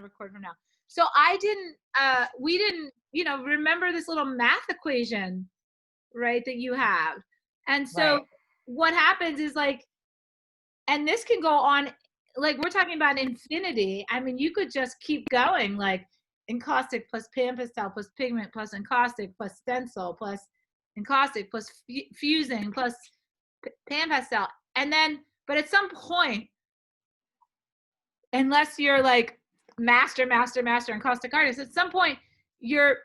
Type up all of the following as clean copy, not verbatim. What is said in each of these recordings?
record from now. So we didn't, remember this little math equation, right, that you have. And so what happens is and this can go on, we're talking about infinity. I mean, you could just keep going, encaustic plus Pan Pastel plus pigment plus encaustic plus stencil plus encaustic plus fusing plus Pan Pastel. And then, but at some point, unless you're master encaustic artist, at some point you're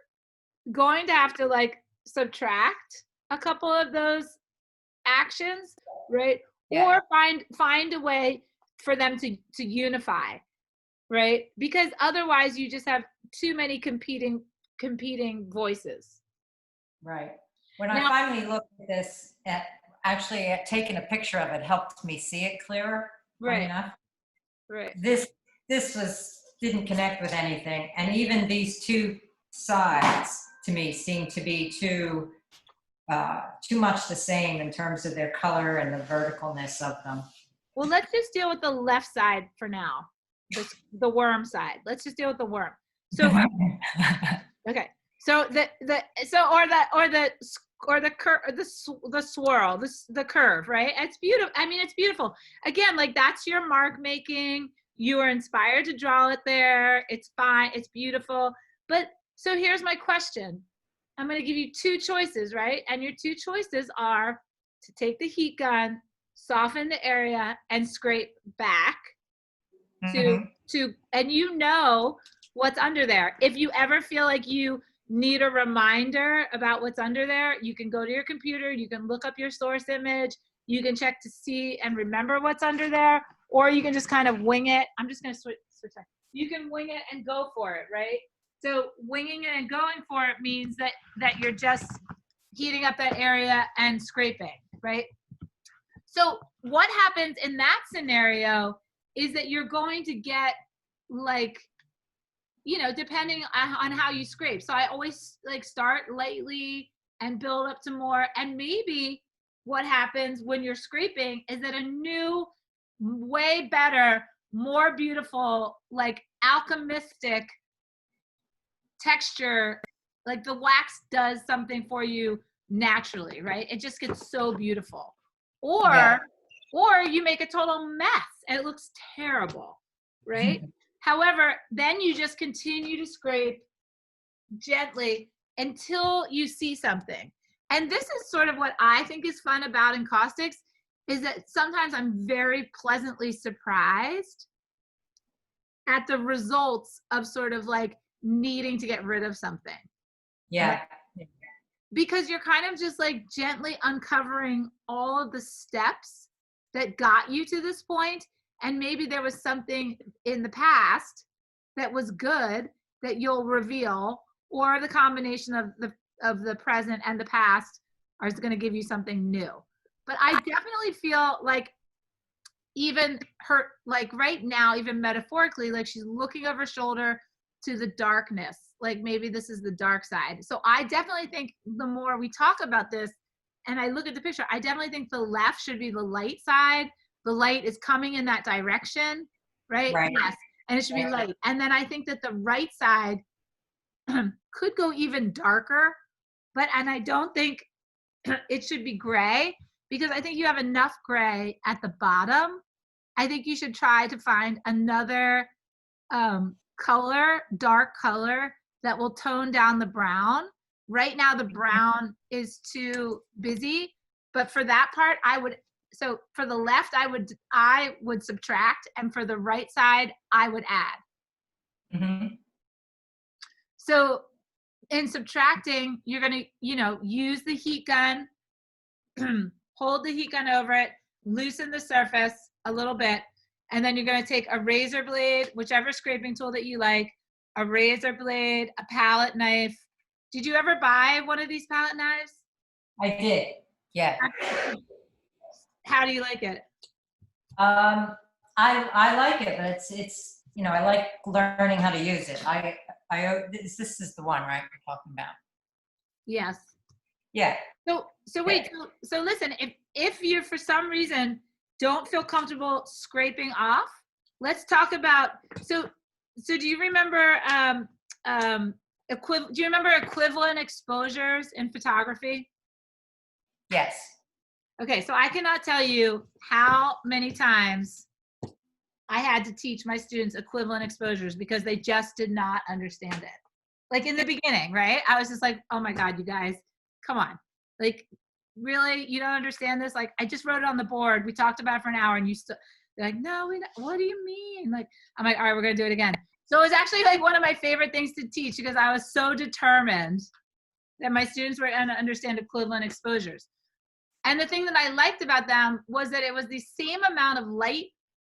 going to have to subtract a couple of those actions, right? Yeah. Or find a way for them to unify, right? Because otherwise you just have too many competing voices. Right. When I finally looked at this, actually taking a picture of it helped me see it clearer. Right. Enough. Right. This didn't connect with anything, and even these two sides to me seem to be too much the same in terms of their color and the verticalness of them. Well, let's just deal with the left side for now. The worm side. Let's just deal with the worm. So okay. So the swirl, the curve, right? It's beautiful. I mean, it's beautiful. Again, that's your mark making. You are inspired to draw it there. It's fine. It's beautiful. But so here's my question. I'm going to give you two choices, right? And your two choices are to take the heat gun, soften the area, and scrape back to and what's under there. If you ever feel like you need a reminder about what's under there, you can go to your computer, you can look up your source image, you can check to see and remember what's under there, or you can just kind of wing it. I'm just going to switch. You can wing it and go for it, right? So winging it and going for it means that you're just heating up that area and scraping, right? So what happens in that scenario is that you're going to get depending on how you scrape. So I always start lightly and build up to more. And maybe what happens when you're scraping is that a new, way better, more beautiful, alchemistic texture, the wax does something for you naturally, right? It just gets so beautiful. Or you make a total mess and it looks terrible, right? However, then you just continue to scrape gently until you see something. And this is sort of what I think is fun about encaustics, is that sometimes I'm very pleasantly surprised at the results of sort of needing to get rid of something. Yeah. Right? Because you're kind of just gently uncovering all of the steps that got you to this point. And maybe there was something in the past that was good that you'll reveal, or the combination of the present and the past is going to give you something new. But I definitely feel even her, right now, even metaphorically, she's looking over her shoulder to the darkness. Maybe this is the dark side. So I definitely think the more we talk about this and I look at the picture, I definitely think the left should be the light side. The light is coming in that direction, right? Yes. And it should be light. And then I think that the right side could go even darker, and I don't think it should be gray, because I think you have enough gray at the bottom. I think you should try to find another dark color that will tone down the brown. Right now the brown is too busy, but for that part so for the left I would subtract, and for the right side I would add. So in subtracting, you're going to use the heat gun, hold the heat gun over it, loosen the surface a little bit, and then you're going to take a razor blade, whichever scraping tool that you like, a razor blade, a palette knife. Did you ever buy one of these palette knives? I did. Yeah. How do you like it? I like it, but it's I like learning how to use it. This is the one, right, we're talking about? Yes. Yeah. So wait. So listen, if you for some reason don't feel comfortable scraping off, let's talk about so do you remember do you remember equivalent exposures in photography? Yes. Okay, so I cannot tell you how many times I had to teach my students equivalent exposures because they just did not understand it. Like in the beginning, right? I was just like, oh my God, you guys, come on. Like, really? You don't understand this? Like, I just wrote it on the board. We talked about it for an hour and you still, they're like, no, what do you mean? Like, I'm like, all right, we're going to do it again. So it was actually like one of my favorite things to teach because I was so determined that my students were going to understand equivalent exposures. And the thing that I liked about them was that it was the same amount of light,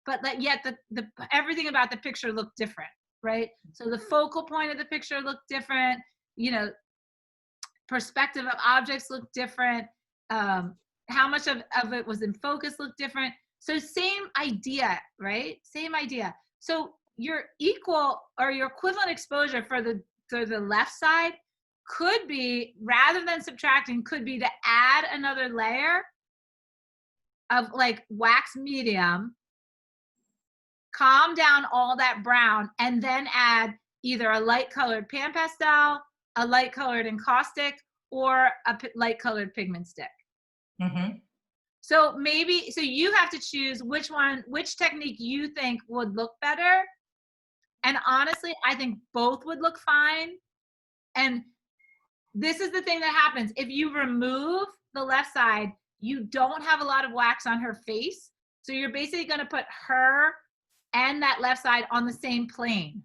but that yet the everything about the picture looked different, right? So the focal point of the picture looked different, you know, perspective of objects looked different, how much of it was in focus looked different. So same idea, right? Same idea. So your equal or your equivalent exposure for the left side could be, rather than subtracting, could be to add another layer of like wax medium, calm down all that brown, and then add either a light colored pan pastel, a light colored encaustic, or a light colored pigment stick. Mm-hmm. So maybe, so you have to choose which technique you think would look better. And honestly, I think both would look fine. And this is the thing that happens. If you remove the left side, you don't have a lot of wax on her face. So you're basically going to put her and that left side on the same plane,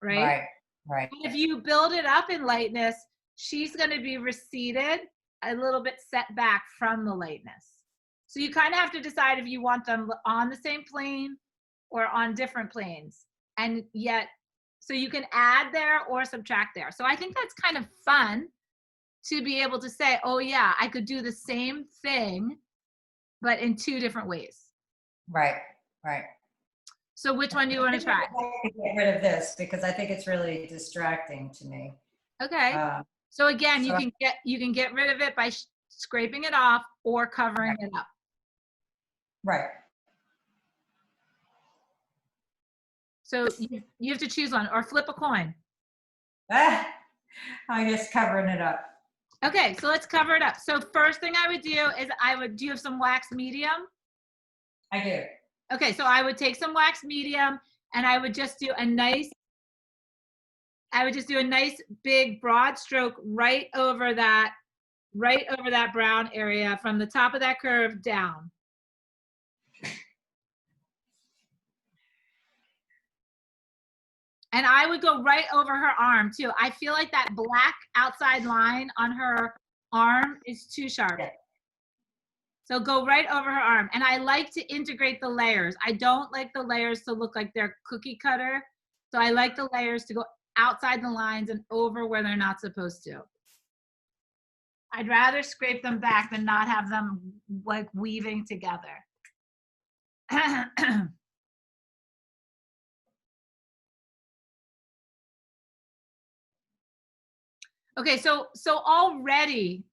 right? Right. And if you build it up in lightness, she's going to be receded, a little bit set back from the lightness. So you kind of have to decide if you want them on the same plane or on different planes. And yet, so you can add there or subtract there. So I think that's kind of fun to be able to say, oh yeah, I could do the same thing, but in two different ways. Right. So which one do you want to try? I'd like to get rid of this because I think it's really distracting to me. Okay. So again, so you can get rid of it by scraping it off or covering it up. Right. So you have to choose one or flip a coin. I guess covering it up. Okay, so let's cover it up. So first thing I would do is do you have some wax medium? I do. Okay, so I would take some wax medium and I would just do a nice big broad stroke right over that brown area from the top of that curve down. And I would go right over her arm too. I feel like that black outside line on her arm is too sharp. Yeah. So go right over her arm. And I like to integrate the layers. I don't like the layers to look like they're cookie cutter. So I like the layers to go outside the lines and over where they're not supposed to. I'd rather scrape them back than not have them like weaving together. Okay, so already,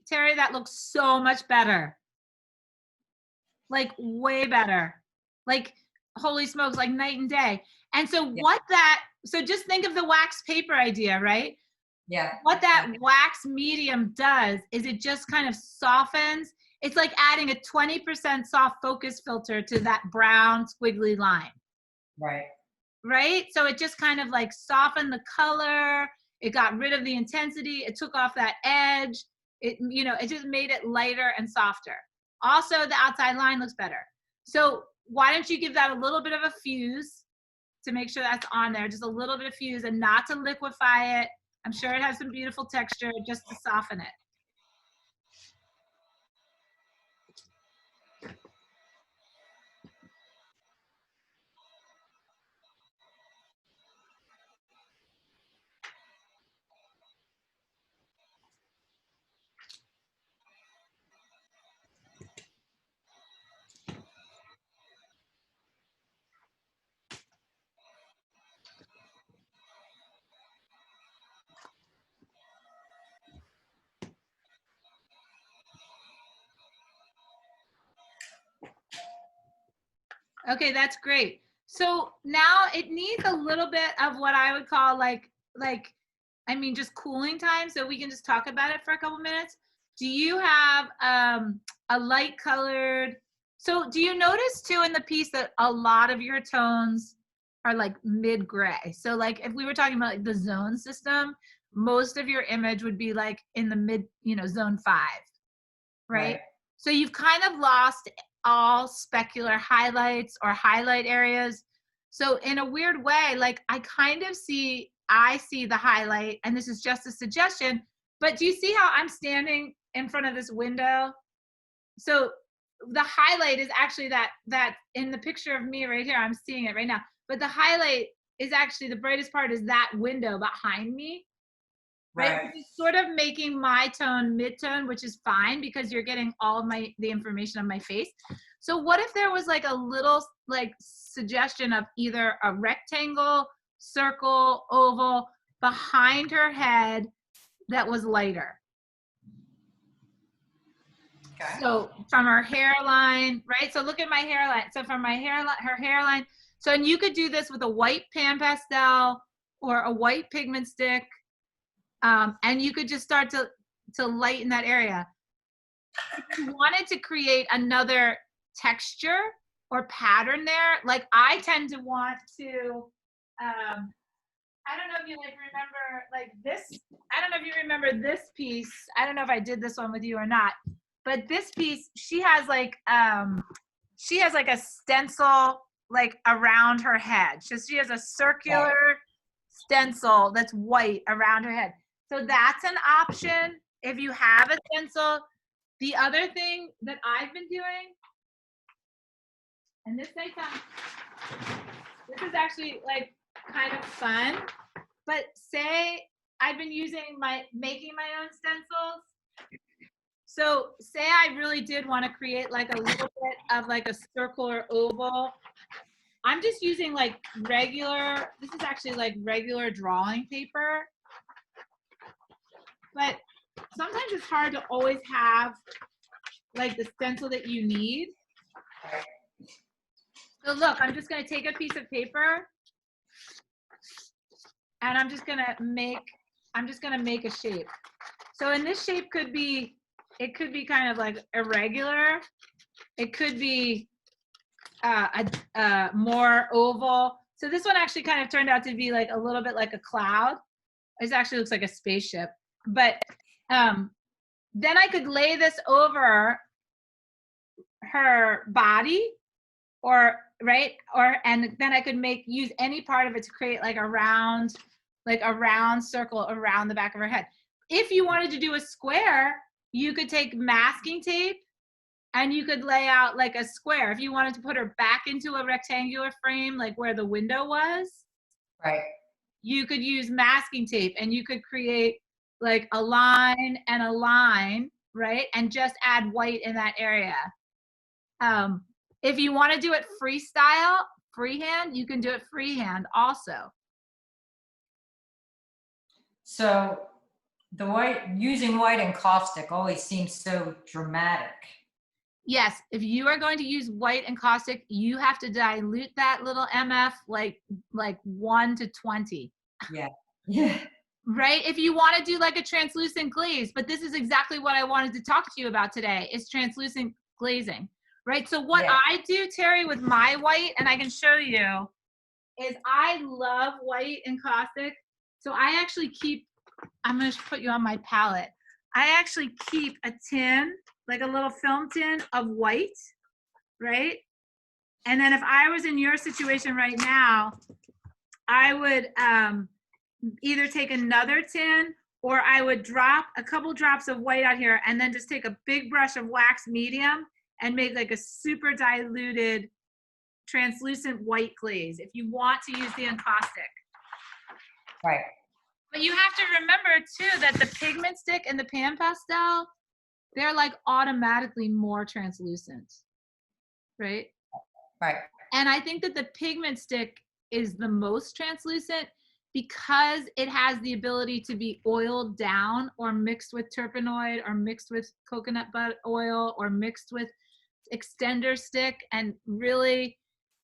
Terry, that looks so much better. Like way better. Like holy smokes, like night and day. And so so just think of the wax paper idea, right? Yeah. What that wax medium does is it just kind of softens. It's like adding a 20% soft focus filter to that brown squiggly line. Right? So it just kind of like softened the color. It got rid of the intensity. It took off that edge. It just made it lighter and softer. Also, the outside line looks better. So why don't you give that a little bit of a fuse to make sure that's on there, just a little bit of fuse, and not to liquefy it. I'm sure it has some beautiful texture, just to soften it. Okay, that's great. So now it needs a little bit of what I would call I mean, just cooling time. So we can just talk about it for a couple minutes. Do you have a light colored? So do you notice too in the piece that a lot of your tones are like mid gray? So like if we were talking about like the zone system, most of your image would be like in the mid, zone 5, right? Right. So you've kind of lost all specular highlights or highlight areas. So in a weird way, like I see the highlight, and this is just a suggestion, but do you see how I'm standing in front of this window? So the highlight is actually that in the picture of me right here, I'm seeing it right now, but the highlight is actually the brightest part is that window behind me. Right? Right. It's sort of making my tone mid-tone, which is fine because you're getting all of the information on my face. So what if there was like a little like suggestion of either a rectangle, circle, oval behind her head that was lighter? Okay. So from her hairline, right? So look at my hairline. So from her hairline. So, and you could do this with a white Pan Pastel or a white pigment stick. And you could just start to lighten that area. If you wanted to create another texture or pattern there, like I tend to want to, I don't know if you like remember like this. I don't know if you remember this piece. I don't know if I did this one with you or not, but this piece, she has like a stencil like around her head. So she has a circular stencil that's white around her head. So that's an option if you have a stencil. The other thing that I've been doing, and this is actually like kind of fun, but say I've been making my own stencils. So say I really did want to create like a little bit of like a circle or oval. I'm just using like this is actually like regular drawing paper. But sometimes it's hard to always have like the stencil that you need. So look, I'm just going to take a piece of paper and I'm just going to make a shape. So in this shape it could be kind of like irregular. It could be a more oval. So this one actually kind of turned out to be like a little bit like a cloud. It actually looks like a spaceship. But then I could lay this over her body and then I could use any part of it to create like a round circle around the back of her head. If you wanted to do a square, you could take masking tape and you could lay out like a square. If you wanted to put her back into a rectangular frame, like where the window was, Right. you could use masking tape and you could create like a line and a line, right? And just add white in that area. If you want to do it freehand, you can do it freehand also. So using white and caustic always seems so dramatic. Yes, if you are going to use white and caustic, you have to dilute that little MF like 1 to 20. Yeah. Yeah. Right? If you want to do like a translucent glaze, but this is exactly what I wanted to talk to you about today, is translucent glazing. Right? So what I do, Terry, with my white, and I can show you, is I love white and caustic. So I actually I'm going to put you on my palette. I actually keep a tin, like a little film tin of white, right? And then if I was in your situation right now, I would either take another tin or I would drop a couple drops of white out here and then just take a big brush of wax medium and make like a super diluted translucent white glaze if you want to use the encaustic. Right. But you have to remember too that the pigment stick and the Pan Pastel, they're like automatically more translucent, right? Right. And I think that the pigment stick is the most translucent because it has the ability to be oiled down or mixed with terpenoid or mixed with coconut oil or mixed with extender stick and really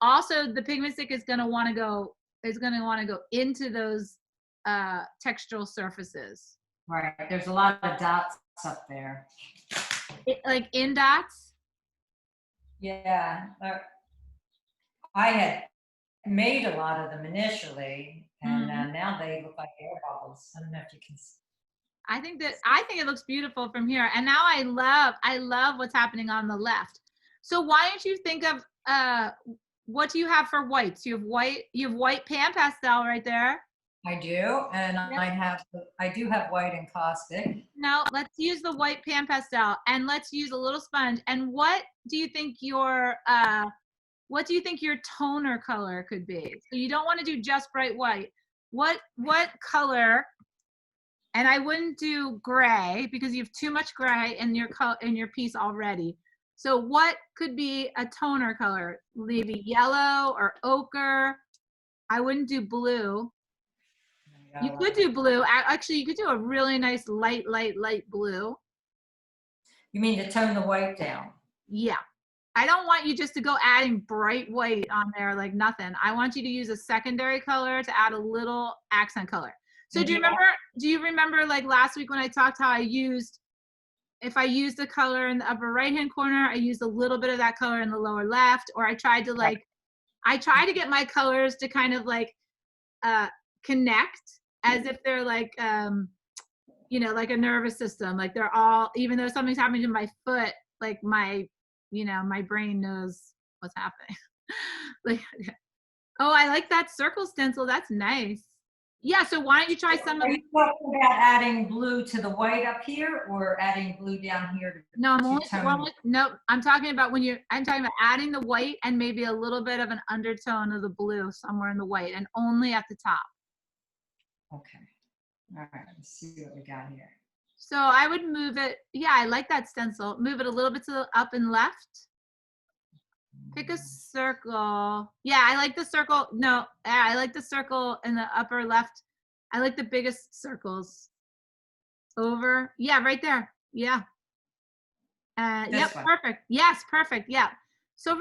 also the pigment stick is going to want to go into those textural surfaces. Right. There's a lot of dots up there. Like in dots. Yeah. I had made a lot of them initially, and now they look like air bubbles. I don't know if you can see. I think it looks beautiful from here. And now I love what's happening on the left. So why don't you think of what do you have for whites? You have white Pan Pastel right there. I do, and Yep. I do have white and caustic. No, let's use the white Pan Pastel, and let's use a little sponge. And what do you think your toner color could be? So you don't want to do just bright white. What color? And I wouldn't do gray because you have too much gray in your piece already. So what could be a toner color? Maybe yellow or ochre. I wouldn't do blue. You could do blue. Actually, you could do a really nice light blue. You mean to tone the white down? Yeah. I don't want you just to go adding bright white on there like nothing. I want you to use a secondary color to add a little accent color. So do you remember like last week when I talked how if I used a color in the upper right-hand corner, I used a little bit of that color in the lower left, or I tried to get my colors to kind of like connect as if they're like like a nervous system. Like they're all, even though something's happening to my foot, like my brain knows what's happening. Like, oh, I like that circle stencil. That's nice. Yeah, so why don't you try some of Are you talking about adding blue to the white up here or adding blue down here? No, I'm talking about I'm talking about adding the white and maybe a little bit of an undertone of the blue somewhere in the white and only at the top. Okay. All right, let's see what we got here. So I would move it. Yeah, I like that stencil. Move it a little bit to the up and left. Pick a circle. Yeah, I like the circle. No, I like the circle in the upper left. I like the biggest circles. Over. Yeah, right there. Yeah. Yep, perfect. Yes, perfect. Yeah. So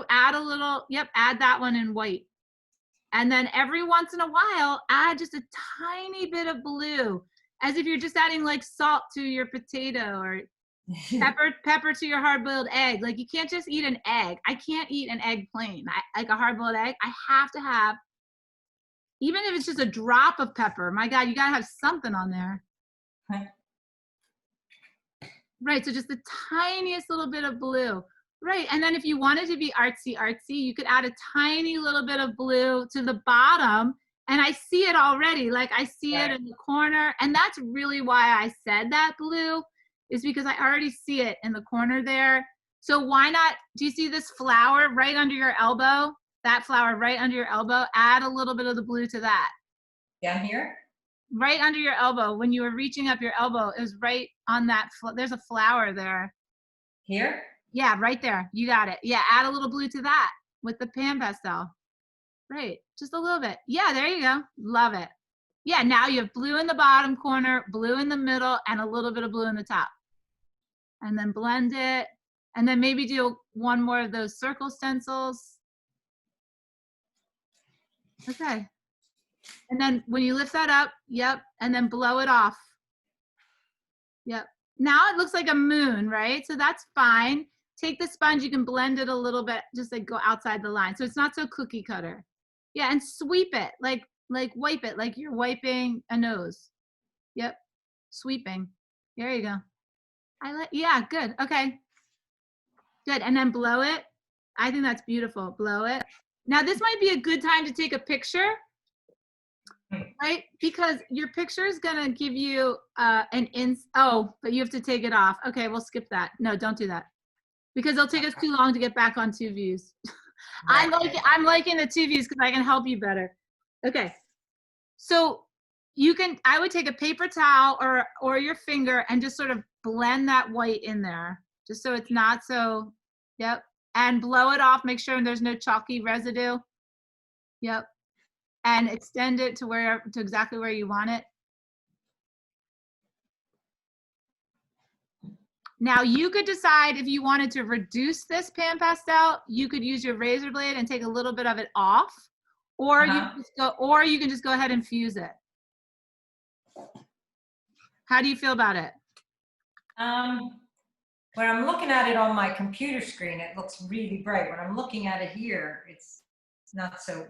add a little, add that one in white. And then every once in a while, add just a tiny bit of blue, as if you're just adding like salt to your potato or pepper to your hard-boiled egg. Like you can't just eat an egg. I can't eat an egg plain. Like a hard-boiled egg, I have to have, even if it's just a drop of pepper. My God, you gotta have something on there. Right, so just the tiniest little bit of blue. Right, and then if you wanted to be artsy, you could add a tiny little bit of blue to the bottom, and I see it already. Like I see it in the corner, and that's really why I said that blue, is because I already see it in the corner there. So why not, do you see this flower right under your elbow? That flower right under your elbow, add a little bit of the blue to that. Down here? Right under your elbow. When you were reaching up your elbow, it was right on that, there's a flower there. Here? Yeah, right there. You got it. Yeah, add a little blue to that with the Pan Pastel. Right, just a little bit. Yeah, there you go. Love it. Yeah, now you have blue in the bottom corner, blue in the middle, and a little bit of blue in the top. And then blend it. And then maybe do one more of those circle stencils. Okay. And then when you lift that up, and then blow it off. Yep. Now it looks like a moon, right? So that's fine. Take the sponge, you can blend it a little bit, just like go outside the line. So it's not so cookie cutter. Yeah, and sweep it, like wipe it, like you're wiping a nose. Yep, sweeping. There you go. Yeah, good, okay. Good, and then blow it. I think that's beautiful, blow it. Now this might be a good time to take a picture, right? Because your picture is gonna give you but you have to take it off. Okay, we'll skip that. No, don't do that. Because it'll take us too long to get back on 2 views. I'm liking the 2 views because I can help you better. Okay, so I would take a paper towel or your finger and just sort of blend that white in there, just so it's not so, and blow it off, make sure there's no chalky residue. Yep, and extend it to exactly where you want it. Now you could decide if you wanted to reduce this Pan Pastel, you could use your razor blade and take a little bit of it off, or you can just go ahead and fuse it. How do you feel about it? When I'm looking at it on my computer screen, it looks really bright. When I'm looking at it here, it's not so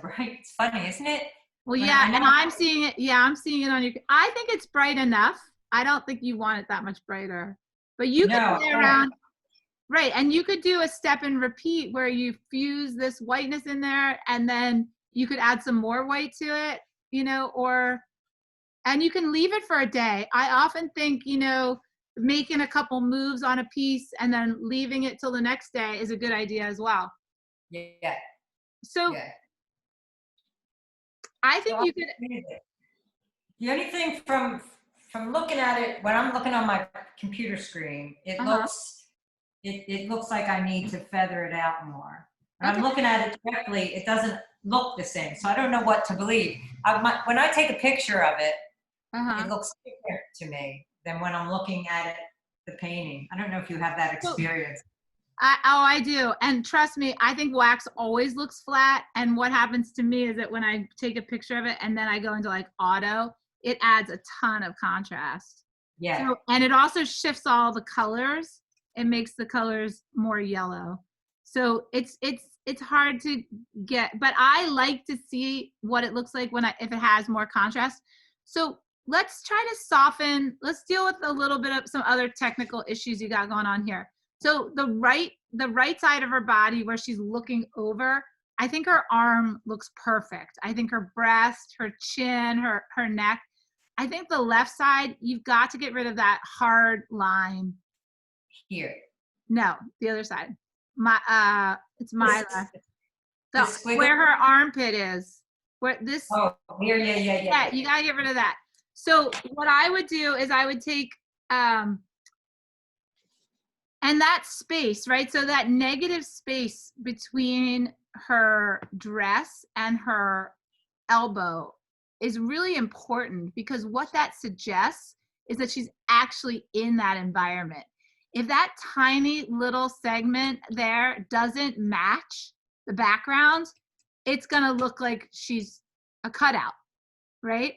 bright. It's funny, isn't it? Well, yeah, and I'm seeing it. Yeah, I'm seeing it on your. I think it's bright enough. I don't think you want it that much brighter, but you can play around. Right, and you could do a step and repeat where you fuse this whiteness in there, and then you could add some more white to it, you know, and you can leave it for a day. I often think, you know, making a couple moves on a piece and then leaving it till the next day is a good idea as well. Yeah. So yeah. I think you could. The only thing from looking at it, when I'm looking on my computer screen, it looks like I need to feather it out more. When I'm looking at it directly, it doesn't look the same. So I don't know what to believe. When I take a picture of it, it looks different to me than when I'm looking at it, the painting. I don't know if you have that experience. I do. And trust me, I think wax always looks flat. And what happens to me is that when I take a picture of it and then I go into like auto, it adds a ton of contrast. Yeah. So, and it also shifts all the colors. It makes the colors more yellow. So it's hard to get, but I like to see what it looks like if it has more contrast. So let's try to soften. Let's deal with a little bit of some other technical issues you got going on here. So the right side of her body where she's looking over, I think her arm looks perfect. I think her breast, her chin, her neck. I think the left side, you've got to get rid of that hard line. Here. No, the other side. It's my left. So where her armpit is. Where this. Oh, here, yeah. Yeah, you gotta get rid of that. So what I would do is I would take and that space, right? So that negative space between her dress and her elbow is really important, because what that suggests is that she's actually in that environment. If that tiny little segment there doesn't match the background, it's gonna look like she's a cutout, right?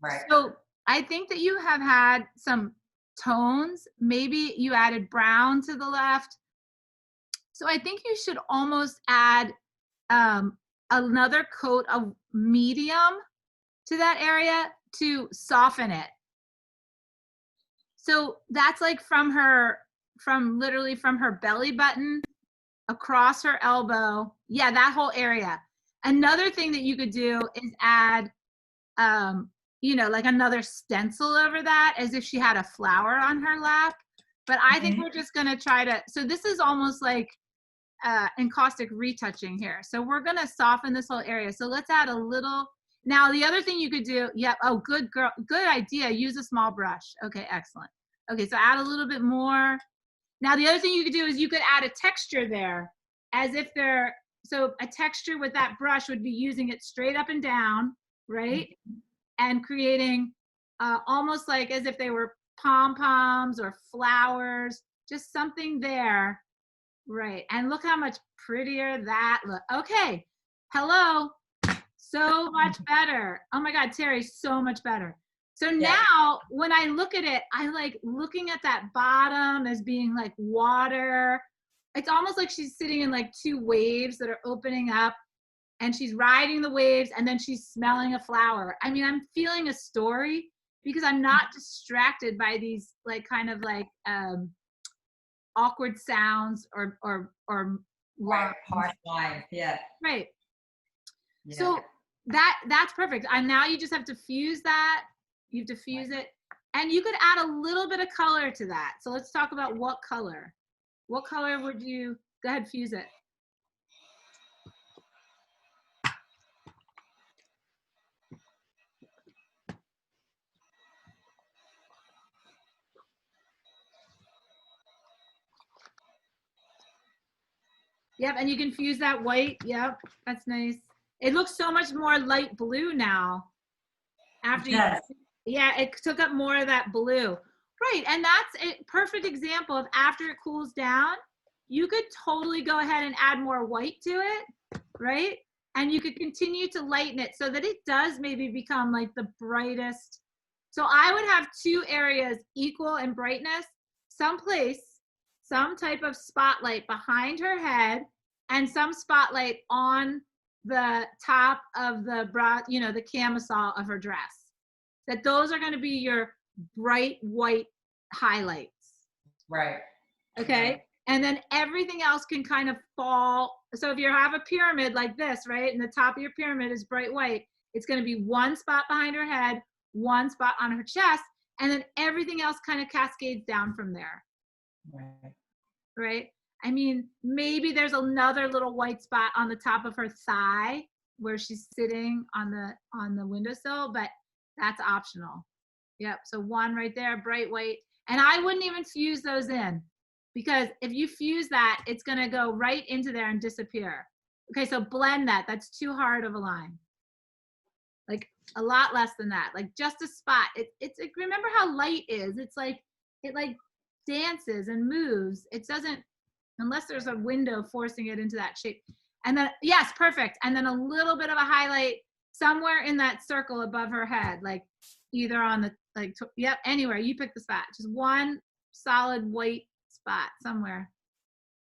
Right. So I think that you have had some tones. Maybe you added brown to the left. So I think you should almost add another coat of medium to that area to soften it. So that's like literally from her belly button across her elbow. Yeah, that whole area. Another thing that you could do is add you know, like another stencil over that, as if she had a flower on her lap. But I think we're just gonna try to, so this is almost like encaustic retouching here. So we're gonna soften this whole area. So let's add a little. Now the other thing you could do, oh, good girl, good idea, use a small brush. Okay, excellent. Okay, so add a little bit more. Now the other thing you could do is you could add a texture there, as if so a texture with that brush would be using it straight up and down, right? And creating almost like as if they were pom-poms or flowers, just something there, right? And look how much prettier that look. Okay, hello, so much better. Oh my God, Terry, so much better. So now when I look at it, I like looking at that bottom as being like water. It's almost like she's sitting in like two waves that are opening up, and she's riding the waves, and then she's smelling a flower. I mean, I'm feeling a story because I'm not distracted by these like kind of like awkward sounds or right, harsh line. Yeah. Right. Yeah. So that's perfect. And now you just have to fuse that. You have to fuse it, and you could add a little bit of color to that. So let's talk about what color. What color would you go ahead, fuse it? Yep, and you can fuse that white. Yep, that's nice. It looks so much more light blue now. After yeah, it took up more of that blue. Right, and that's a perfect example of after it cools down, you could totally go ahead and add more white to it, right? And you could continue to lighten it so that it does maybe become like the brightest. So I would have two areas equal in brightness, someplace, some type of spotlight behind her head, and some spotlight on the top of the bra, you know, the camisole of her dress. That those are going to be your bright white highlights. Right. Okay. Right. And then everything else can kind of fall. So if you have a pyramid like this, right, and the top of your pyramid is bright white, it's going to be one spot behind her head, one spot on her chest, and then everything else kind of cascades down from there. Right. Right. I mean, maybe there's another little white spot on the top of her thigh where she's sitting on the windowsill, but that's optional. Yep. So one right there, bright white. And I wouldn't even fuse those in, because if you fuse that, it's going to go right into there and disappear. Okay. So blend that. That's too hard of a line. Like a lot less than that. Like just a spot. It's like, remember how light is. It's like, it like dances and moves. It doesn't, unless there's a window forcing it into that shape. And then, yes, perfect. And then a little bit of a highlight somewhere in that circle above her head, like either on the, like, yep, anywhere. You pick the spot. Just one solid white spot somewhere.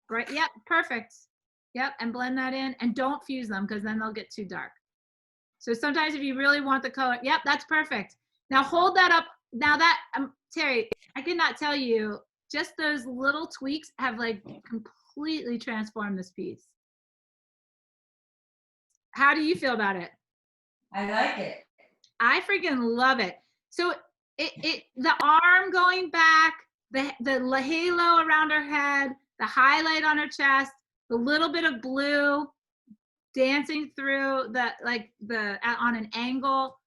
Right? Yep, perfect. Yep, and blend that in. And don't fuse them, because then they'll get too dark. So sometimes if you really want the color, yep, that's perfect. Now hold that up. Now that, Terry, I could not tell you, just those little tweaks have like completely transformed this piece. How do you feel about it? I like it. I freaking love it. So the arm going back, the halo around her head, the highlight on her chest, the little bit of blue dancing through the, like the, on an angle.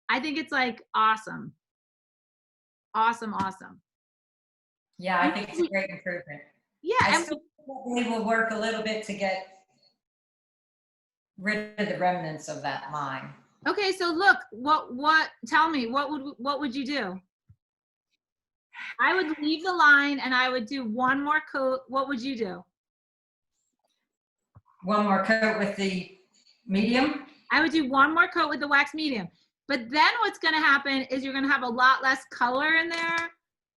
I think it's like awesome. Awesome, awesome. Yeah, I think it's a great improvement. Yeah, I and still think we will work a little bit to get rid of the remnants of that line. okay, so look, tell me, what would you do? I would leave the line and I would do one more coat. What would you do? One more coat with the medium? I would do one more coat with the wax medium. But then what's going to happen is you're going to have a lot less color in there.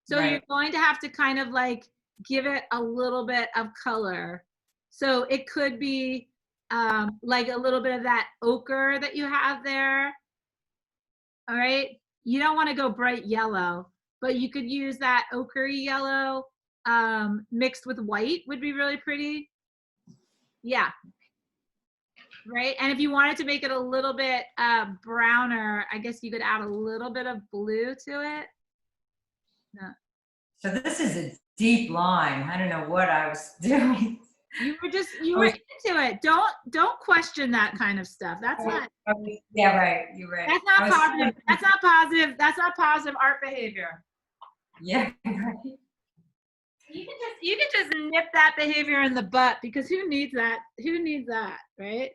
So Right. you're going to have to kind of like give it a little bit of color. So it could be like a little bit of that ochre that you have there. All right. You don't want to go bright yellow, but you could use that ochre yellow mixed with white would be really pretty. Yeah. Right. And if you wanted to make it a little bit browner, I guess you could add a little bit of blue to it. No. So this is a deep line. I don't know what I was doing. You were into it. Don't question that kind of stuff. That's not. Yeah, right. You're right. That's not positive. That's not positive. That's not positive art behavior. Yeah. Right. You can just nip that behavior in the butt, because who needs that? Who needs that, right?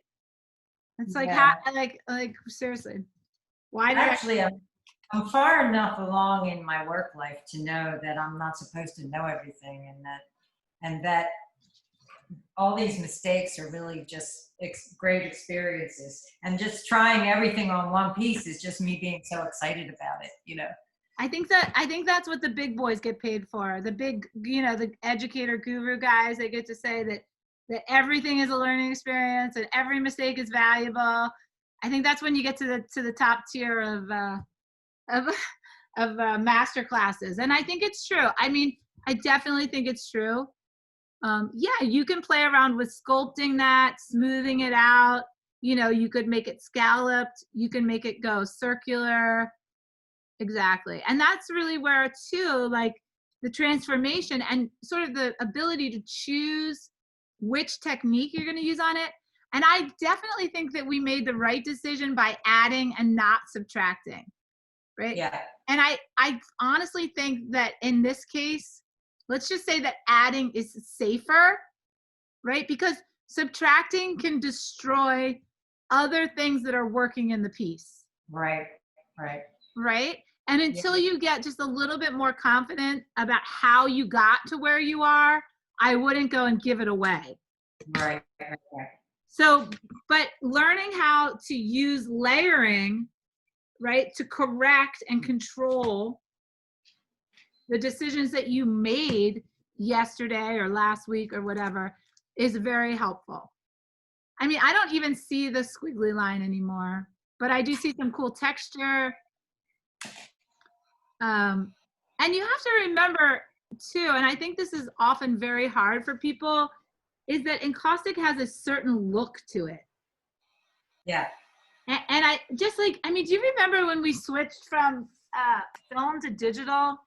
It's like, Yeah. like seriously, why did Actually, I'm far enough along in my work life to know that I'm not supposed to know everything, and that all these mistakes are really just great experiences. And just trying everything on one piece is just me being so excited about it, you know. I think that's what the big boys get paid for. The big, you know, the educator guru guys, they get to say that everything is a learning experience and every mistake is valuable. I think that's when you get to the top tier of master classes. And I think it's true. I mean, I definitely think it's true. Yeah, you can play around with sculpting that, smoothing it out. You know, you could make it scalloped. You can make it go circular. Exactly. And that's really where too, like the transformation and sort of the ability to choose which technique you're going to use on it. And I definitely think that we made the right decision by adding and not subtracting. Right. Yeah. And I honestly think that in this case, let's just say that adding is safer, right? Because subtracting can destroy other things that are working in the piece. Right. Right. Right. And until you get just a little bit more confident about how you got to where you are, I wouldn't go and give it away. Right. So, but learning how to use layering, right, to correct and control the decisions that you made yesterday or last week or whatever is very helpful. I mean, I don't even see the squiggly line anymore, but I do see some cool texture. And you have to remember too, and I think this is often very hard for people, is that encaustic has a certain look to it. Yeah. And I just like, I mean, do you remember when we switched from film to digital?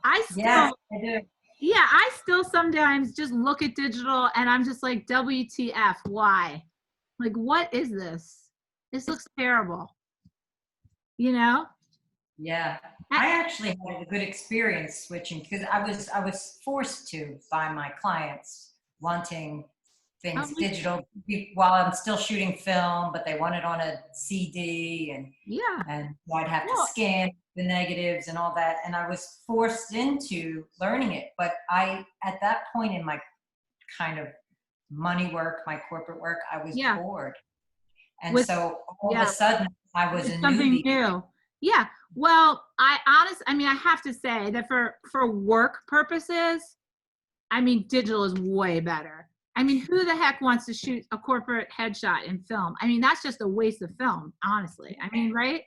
I do. Yeah, I still sometimes just look at digital and I'm just like, WTF, why? Like, what is this? This looks terrible. You know? Yeah. I actually had a good experience switching because I was forced to by my clients wanting things digital while I'm still shooting film, but they want it on a CD and so I'd have to scan the negatives and all that. And I was forced into learning it. But at that point in my kind of money work, my corporate work, I was bored. And so all of a sudden I was a something newbie. New. Yeah. Well, I mean, I have to say that for work purposes, I mean, digital is way better. I mean, who the heck wants to shoot a corporate headshot in film? I mean, that's just a waste of film, honestly. I mean, right?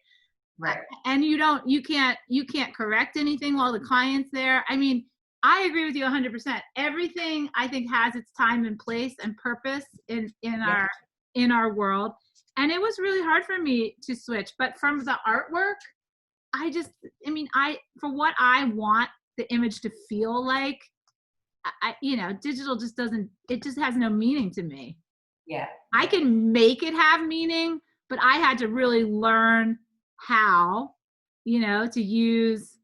Right. And you can't correct anything while the client's there. I mean, I agree with you 100%. Everything I think has its time and place and purpose in our world. And it was really hard for me to switch, but from the artwork, for what I want the image to feel like, digital just it just has no meaning to me. Yeah. I can make it have meaning, but I had to really learn how, to use,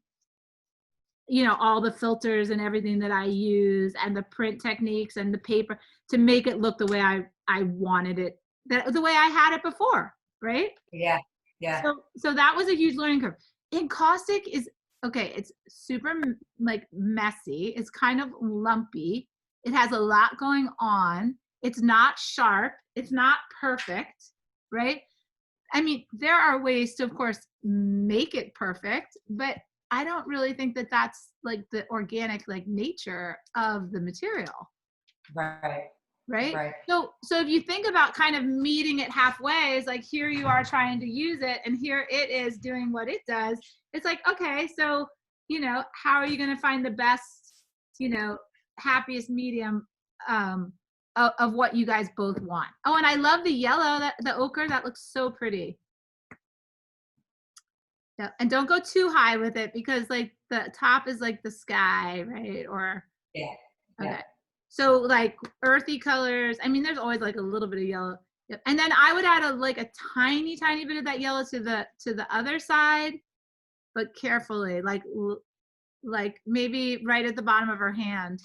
all the filters and everything that I use and the print techniques and the paper to make it look the way I wanted it, the way I had it before. Right. Yeah. Yeah. So that was a huge learning curve. Encaustic is, okay, it's super like messy. It's kind of lumpy. It has a lot going on. It's not sharp. It's not perfect, right? I mean, there are ways to, of course, make it perfect, but I don't really think that that's like the organic, like nature of the material. Right. Right. So if you think about kind of meeting it halfway, it's like, here you are trying to use it and here it is doing what it does. It's like, okay, so, how are you going to find the best, happiest medium of what you guys both want? Oh, and I love the yellow, the ochre, that looks so pretty. Yeah, and don't go too high with it because like the top is like the sky, right? Or okay. So like earthy colors. I mean, there's always like a little bit of yellow, and then I would add a tiny bit of that yellow to the other side, but carefully, like maybe right at the bottom of her hand,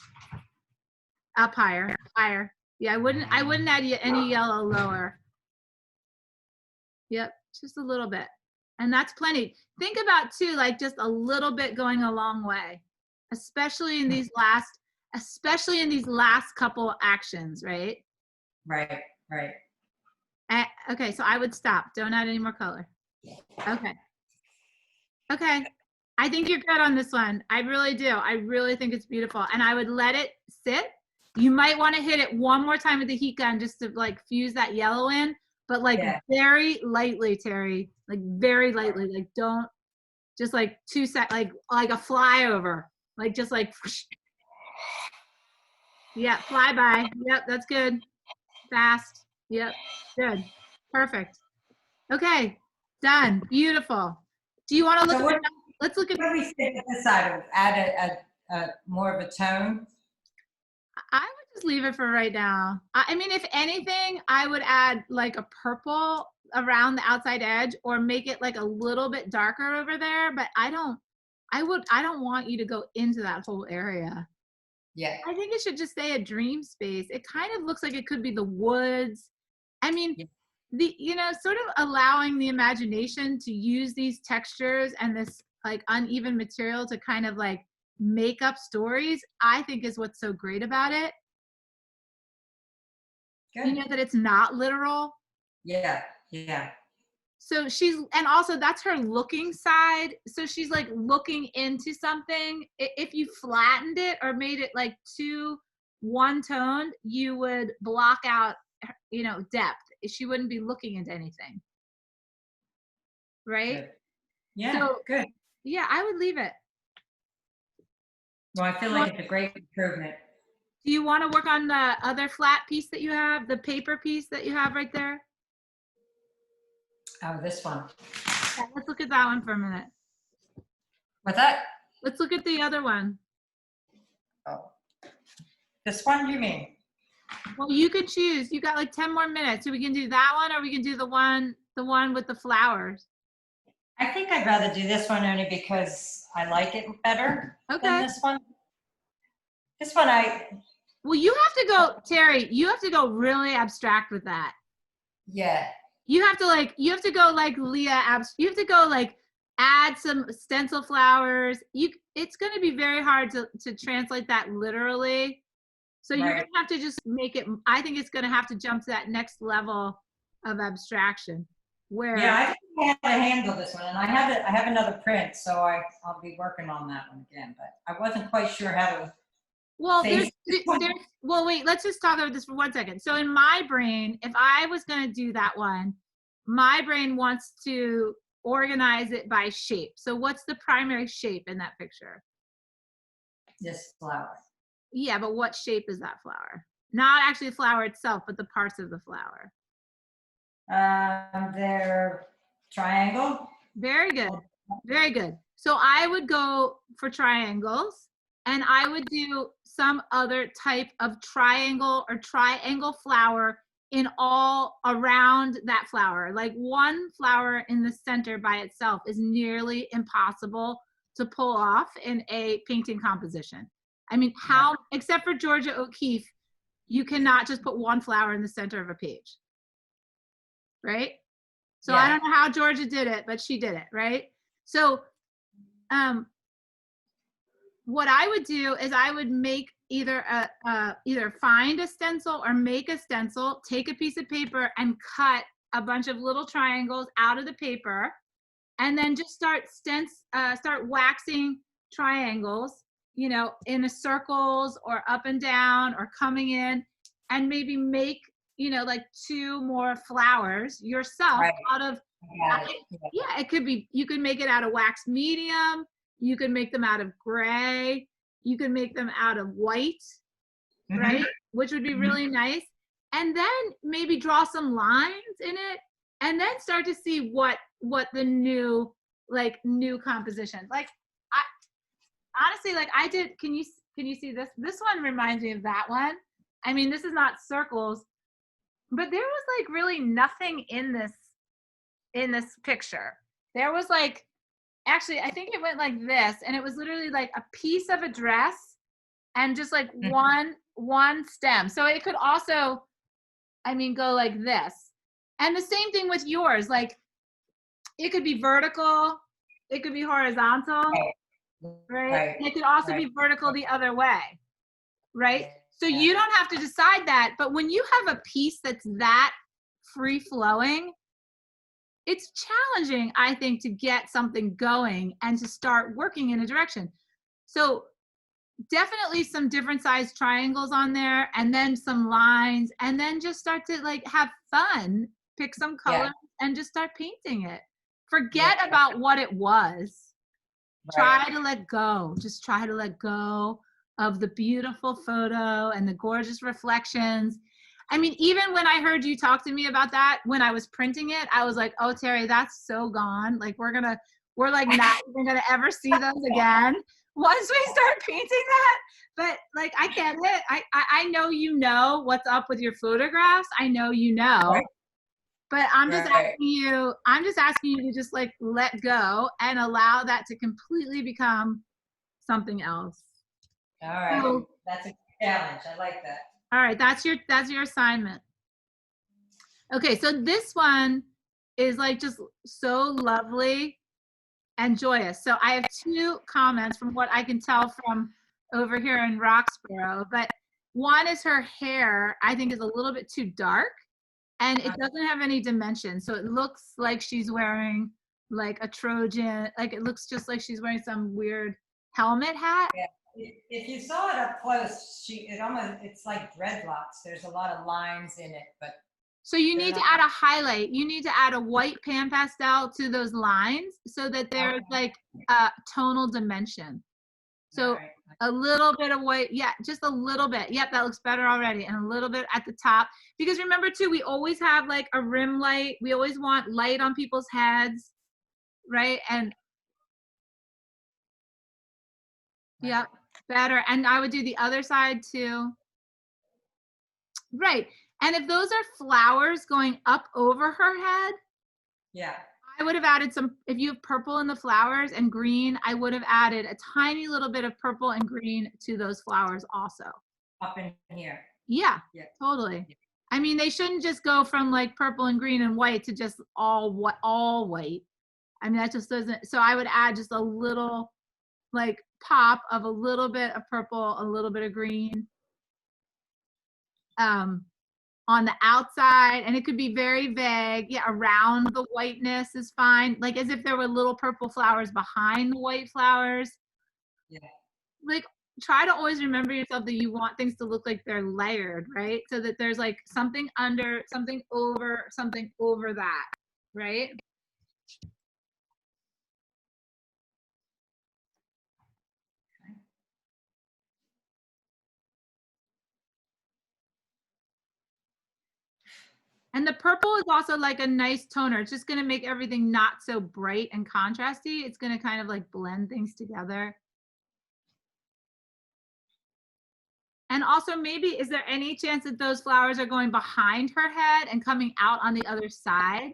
up higher. Yeah, I wouldn't add any yellow lower. Yep, just a little bit, and that's plenty. Think about too, like just a little bit going a long way, especially in these last couple actions, right? Right. Okay, so I would stop. Don't add any more color. Okay. I think you're good on this one. I really do. I really think it's beautiful. And I would let it sit. You might want to hit it one more time with the heat gun just to like fuse that yellow in, but like very lightly, Terry, like very lightly, like don't just like 2 seconds, like a flyover, like just like, yeah, fly by. Yep, that's good. Fast. Yep, good. Perfect. Okay, done. Beautiful. Do you want to look at, let's look at. What do we think at this side? Add a more of a tone? I would just leave it for right now. I mean, if anything, I would add like a purple around the outside edge or make it like a little bit darker over there, but I don't want you to go into that whole area. Yeah. I think it should just stay a dream space. It kind of looks like it could be the woods. I mean, sort of allowing the imagination to use these textures and this like uneven material to kind of like make up stories, I think is what's so great about it. Good. That it's not literal. Yeah, yeah. So and also that's her looking side. So she's like looking into something. If you flattened it or made it like too one-toned, you would block out, depth. She wouldn't be looking into anything. Right? Good. Yeah, So, good. yeah, I would leave it. Well, I feel like it's a great improvement. Do you want to work on the other flat piece that you have, the paper piece that you have right there? Oh, this one. Yeah, let's look at that one for a minute. What's that? Let's look at the other one. Oh, this one you mean? Well, you could choose. You got like 10 more minutes. So we can do that one, or we can do the one with the flowers. I think I'd rather do this one only because I like it better than this one. This one Well, you have to go, Terry, you have to go really abstract with that. Yeah. You have to go like Leah, you have to go like add some stencil flowers. It's going to be very hard to translate that literally. So you're going to have to just make it, I think it's going to have to jump to that next level of abstraction. Yeah, I think I have to handle this one, and I have another print, so I'll be working on that one again. But I wasn't quite sure how to. Well, wait, let's just talk about this for 1 second. So in my brain, if I was going to do that one, my brain wants to organize it by shape. So what's the primary shape in that picture? This flower. Yeah, but what shape is that flower? Not actually the flower itself, but the parts of the flower. They're triangle. Very good. Very good. So I would go for triangles, and I would do some other type of triangle or triangle flower in all around that flower. Like one flower in the center by itself is nearly impossible to pull off in a painting composition. I mean, except for Georgia O'Keeffe, you cannot just put one flower in the center of a page. Right? So I don't know how Georgia did it, but she did it, right? So what I would do is I would make either find a stencil or make a stencil, take a piece of paper and cut a bunch of little triangles out of the paper, and then just start waxing triangles, in a circles or up and down or coming in, and maybe make like 2 more flowers yourself out of, it could be, you could make it out of wax medium, you could make them out of gray, you could make them out of white, right? Which would be really nice. And then maybe draw some lines in it, and then start to see what the new compositions. Like I honestly, like I did, can you see this? This one reminds me of that one. I mean, this is not circles, but there was like really nothing in this picture. There was like, actually, I think it went like this, and it was literally like a piece of a dress and just like one stem. So it could also, I mean, go like this. And the same thing with yours. Like it could be vertical, it could be horizontal, right? And it could also be vertical the other way, right? So you don't have to decide that, but when you have a piece that's that free flowing, it's challenging, I think, to get something going and to start working in a direction. So definitely some different size triangles on there, and then some lines, and then just start to like have fun, pick some colors and just start painting it. Forget about what it was. Try to let go. Just try to let go of the beautiful photo and the gorgeous reflections. I mean, even when I heard you talk to me about that, when I was printing it, I was like, oh, Terry, that's so gone. Like we're like not even gonna ever see those again once we start painting that. But like, I get it. I know what's up with your photographs. I know but I'm just asking you to just like let go and allow that to completely become something else. All right. So, that's a challenge. I like that. All right, that's your assignment. Okay, so this one is like just so lovely and joyous. So I have two comments from what I can tell from over here in Roxborough, but one is her hair, I think, is a little bit too dark and it doesn't have any dimension. So it looks like she's wearing like a Trojan, like it looks just like she's wearing some weird helmet hat. Yeah. If you saw it up close, it's like dreadlocks. There's a lot of lines in it, but So you need to add a highlight. You need to add a white pan pastel to those lines so that there's like a tonal dimension. So right. a little bit of white, yeah, just a little bit. Yep, that looks better already. And a little bit at the top. Because remember too, we always have like a rim light. We always want light on people's heads, right? And yeah, better. And I would do the other side too. Right. And if those are flowers going up over her head, Yeah. I would have added some, if you have purple in the flowers and green, I would have added a tiny little bit of purple and green to those flowers also. Up in here. Yeah, Yeah. totally. I mean, they shouldn't just go from like purple and green and white to just all white. I mean, that just doesn't, so I would add just a little like pop of a little bit of purple, a little bit of green. On the outside, and it could be very vague. Yeah, around the whiteness is fine. Like as if there were little purple flowers behind the white flowers. Yeah. Like try to always remember yourself that you want things to look like they're layered, right? So that there's like something under, something over that, right? And the purple is also like a nice toner. It's just going to make everything not so bright and contrasty. It's going to kind of like blend things together. And also maybe, is there any chance that those flowers are going behind her head and coming out on the other side?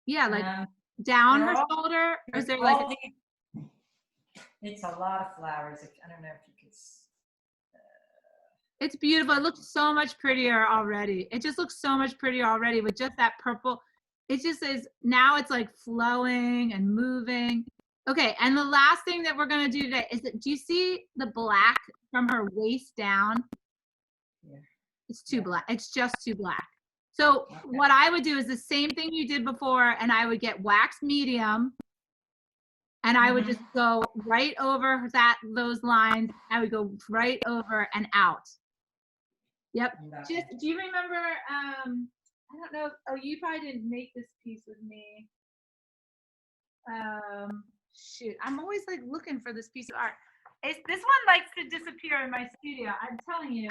Yeah, like down her shoulder? Or is there like it's a lot of flowers. I don't know if you could. It's beautiful. It looks so much prettier already. It just looks so much prettier already with just that purple. It just is, now it's like flowing and moving. Okay, and the last thing that we're gonna do today is that, do you see the black from her waist down? Yeah. It's too black. It's just too black. So what I would do is the same thing you did before, and I would get wax medium, and I would just go right over those lines. I would go right over and out. Yep. Just, do you remember, I don't know, oh, you probably didn't make this piece with me. Shoot, I'm always like looking for this piece of art. This one likes to disappear in my studio. I'm telling you,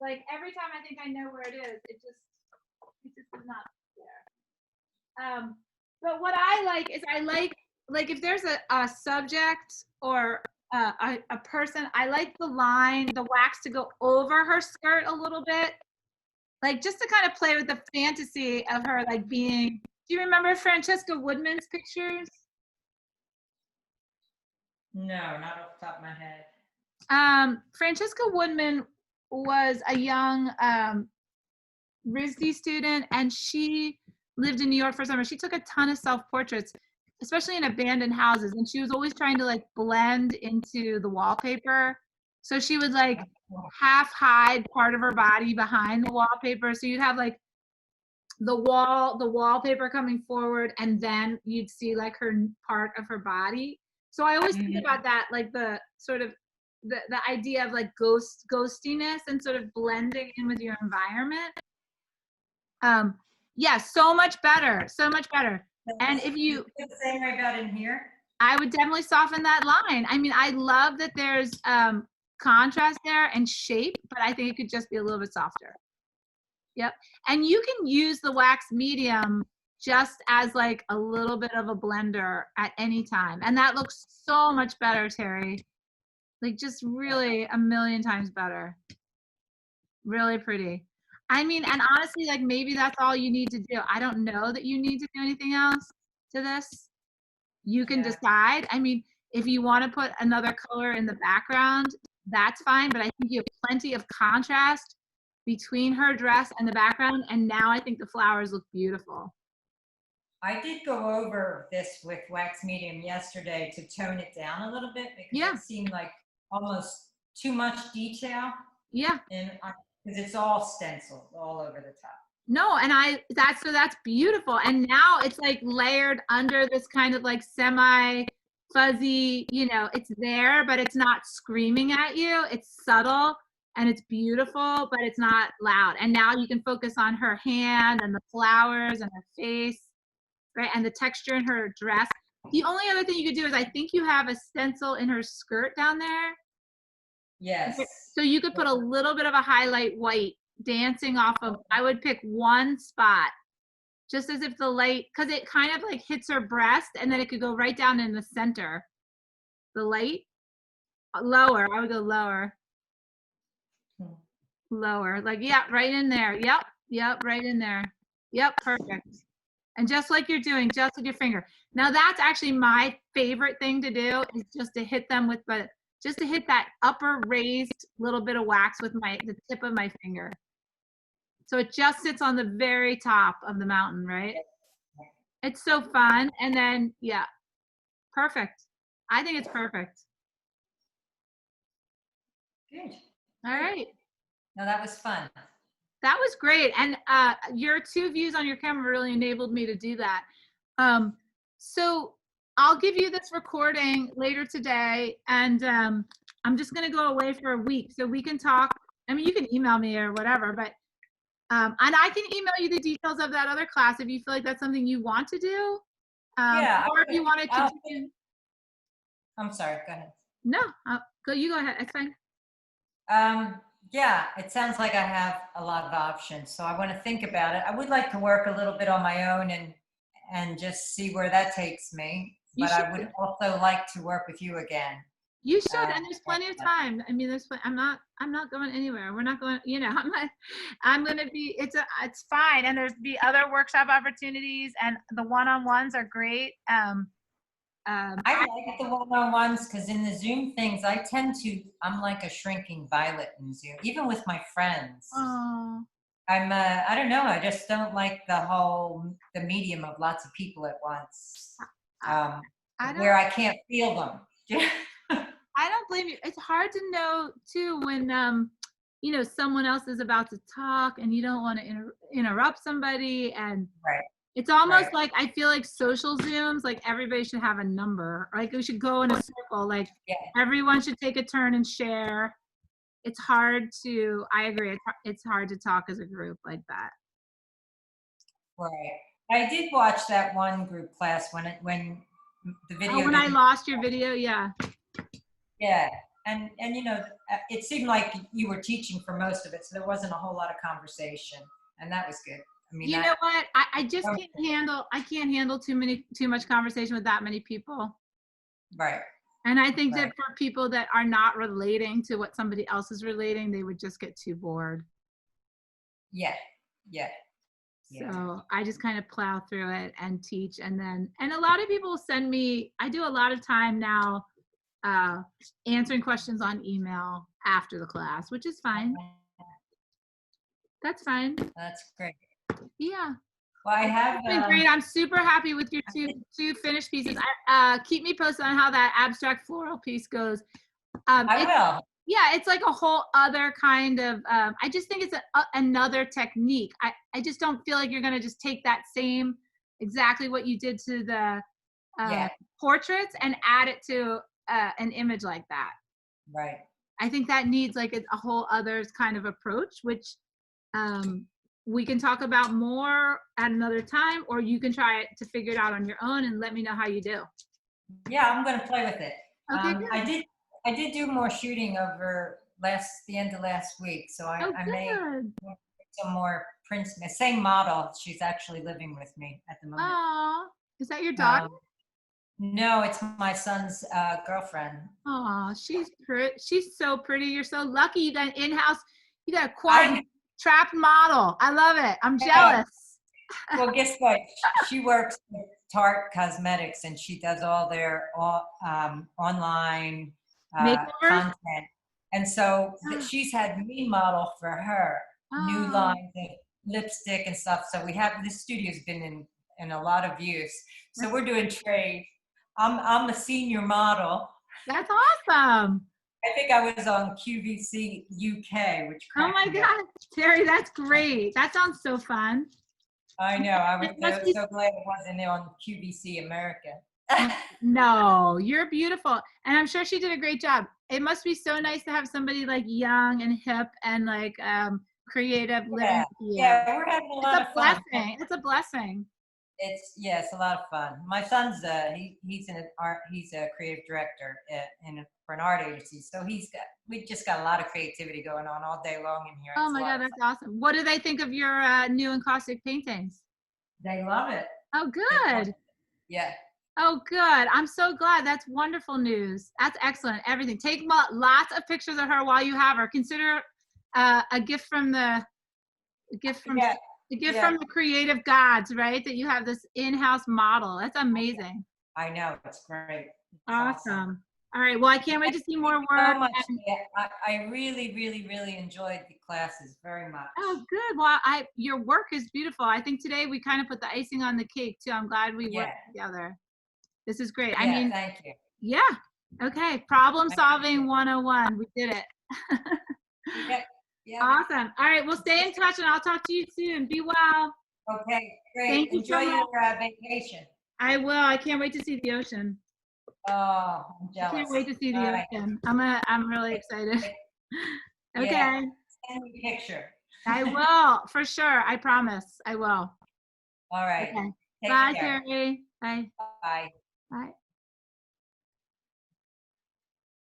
like every time I think I know where it just is not there. But what I like is like if there's a subject or a person, I like the wax to go over her skirt a little bit. Like just to kind of play with the fantasy of her like being, do you remember Francesca Woodman's pictures? No, not off the top of my head. Francesca Woodman was a young RISD student, and she lived in New York for summer. She took a ton of self-portraits, especially in abandoned houses, and she was always trying to like blend into the wallpaper. So she would like half hide part of her body behind the wallpaper. So you'd have like the wallpaper coming forward, and then you'd see like her part of her body. So I always think about that, like the sort of the idea of like ghostiness and sort of blending in with your environment. Yeah, so much better, so much better. And if you feel the same way about in here, I would definitely soften that line. I mean, I love that there's contrast there and shape, but I think it could just be a little bit softer. Yep. And you can use the wax medium just as like a little bit of a blender at any time. And that looks so much better, Terry. Like just really a million times better. Really pretty. I mean, and honestly, like maybe that's all you need to do. I don't know that you need to do anything else to this. You can decide. I mean, if you want to put another color in the background, that's fine, but I think you have plenty of contrast between her dress and the background, and now I think the flowers look beautiful. I did go over this with wax medium yesterday to tone it down a little bit because Yeah. it seemed like almost too much detail. Yeah. And because it's all stenciled all over the top. No, and that's beautiful. And now it's like layered under this kind of like semi fuzzy, you know, it's there, but it's not screaming at you. It's subtle and it's beautiful, but it's not loud. And now you can focus on her hand and the flowers and her face, right? And the texture in her dress. The only other thing you could do is I think you have a stencil in her skirt down there. Yes. So you could put a little bit of a highlight white dancing off of, I would pick one spot, just as if the light, because it kind of like hits her breast and then it could go right down in the center. The light, lower, I would go lower. Lower, like, yeah, right in there. Yep, right in there. Yep, perfect. And just like you're doing, just with your finger. Now that's actually my favorite thing to do, is just to hit them with just to hit that upper raised little bit of wax with the tip of my finger. So it just sits on the very top of the mountain, right? It's so fun. And then, yeah, perfect. I think it's perfect. Good. All right. No, that was fun. That was great. And your 2 views on your camera really enabled me to do that. So I'll give you this recording later today, and I'm just going to go away for a week so we can talk. I mean, you can email me or whatever, but and I can email you the details of that other class if you feel like that's something you want to do. Yeah. Or if you wanted to do. I'm sorry. Go ahead. No, you go ahead. It's fine. Yeah, it sounds like I have a lot of options, so I want to think about it. I would like to work a little bit on my own and just see where that takes me. But I would also like to work with you again. You should, and there's plenty of time. I mean, I'm not going anywhere. We're not going, you know, I'm going to be, it's fine. And there's be other workshop opportunities, and the one-on-ones are great. I like the one-on-ones because in the Zoom things, I'm like a shrinking violet in Zoom, even with my friends. Oh. I don't know, I just don't like the medium of lots of people at once, where I can't feel them. I don't blame you. It's hard to know too when, you know, someone else is about to talk and you don't want to interrupt somebody, and right. It's almost like, I feel like social Zooms, like everybody should have a number. Like we should go in a circle. Like everyone should take a turn and share. It's hard to, I agree. It's hard to talk as a group like that. Right. I did watch that one group class when the video. Oh, when I lost your video, yeah. Yeah. And you know, it seemed like you were teaching for most of it, so there wasn't a whole lot of conversation, and that was good. I mean, you know what? I just can't handle too much conversation with that many people. Right. And I think that for people that are not relating to what somebody else is relating, they would just get too bored. Yeah. So I just kind of plow through it and teach. And a lot of people send me, I do a lot of time now answering questions on email after the class, which is fine. That's fine. That's great. Yeah. Well, I have great. I'm super happy with your two finished pieces. Keep me posted on how that abstract floral piece goes. I will. Yeah, it's like a whole other kind of. I just think it's another technique. I just don't feel like you're gonna just take that same exactly what you did to the portraits and add it to an image like that. Right. I think that needs like a whole other kind of approach, which we can talk about more at another time, or you can try it to figure it out on your own and let me know how you do. Yeah, I'm going to play with it. Okay, I did do more shooting over the end of last week, so I may some more prints. The same model, she's actually living with me at the moment. Oh, is that your daughter? No, it's my son's girlfriend. Oh, she's pretty. She's so pretty. You're so lucky. You got an in-house. You got a quad trapped model. I love it. I'm jealous. Well, guess what? She works with Tarte Cosmetics, and she does all their online content. And so she's had me model for her. new Oh, lines of lipstick and stuff. So this studio's been in a lot of use. So we're doing trade. I'm a senior model. that's awesome. I think I was on QVC UK, which Oh cracked my me up. God, Terry, that's great. That sounds so fun. I know. I was It must be so glad it wasn't on QVC America. no, you're beautiful. And I'm sure she did a great job. It must be so nice to have somebody like young and hip and like creative living Yeah, with you. yeah, we're having a It's lot a of fun. blessing. It's a blessing. It's a lot of fun. My son's he's a creative director for an art agency, so we just got a lot of creativity going on all day long in here. Oh It's a my lot God, of that's fun. awesome. What do they think of your new encaustic paintings? They love it. Oh, They love good. it. Yeah, Oh, good. I'm so glad. That's wonderful news. That's excellent. Everything. Take lots of pictures of her while you have her. Consider a gift from a gift from yeah, a gift yeah. from the creative gods, right? That you have this in-house model. That's amazing. I know, it's great. It's awesome. Awesome. All right. Well, I can't wait to see more So work. much. And, Yeah, I really, really, really enjoyed the classes very much. oh, good. Well, your work is beautiful. I think today we kind of put the icing on the cake too. I'm glad we worked Yeah, together. This is great. I yeah. mean, Thank you. yeah. Okay. Problem Thank you. solving 101. We did it. Yep, yep. Awesome. All right. Well, stay in touch and I'll talk to you soon. Be well. Okay, great. Thank you so Enjoy much. your vacation. I will. I can't wait to see the ocean. Oh, I'm I can't jealous. wait to see All the right. ocean. I'm really excited. Yeah. Okay. Send me a picture. I will, for sure. I promise. I will. All right. Okay. Take Bye, care. Terry. Bye. Bye. Bye.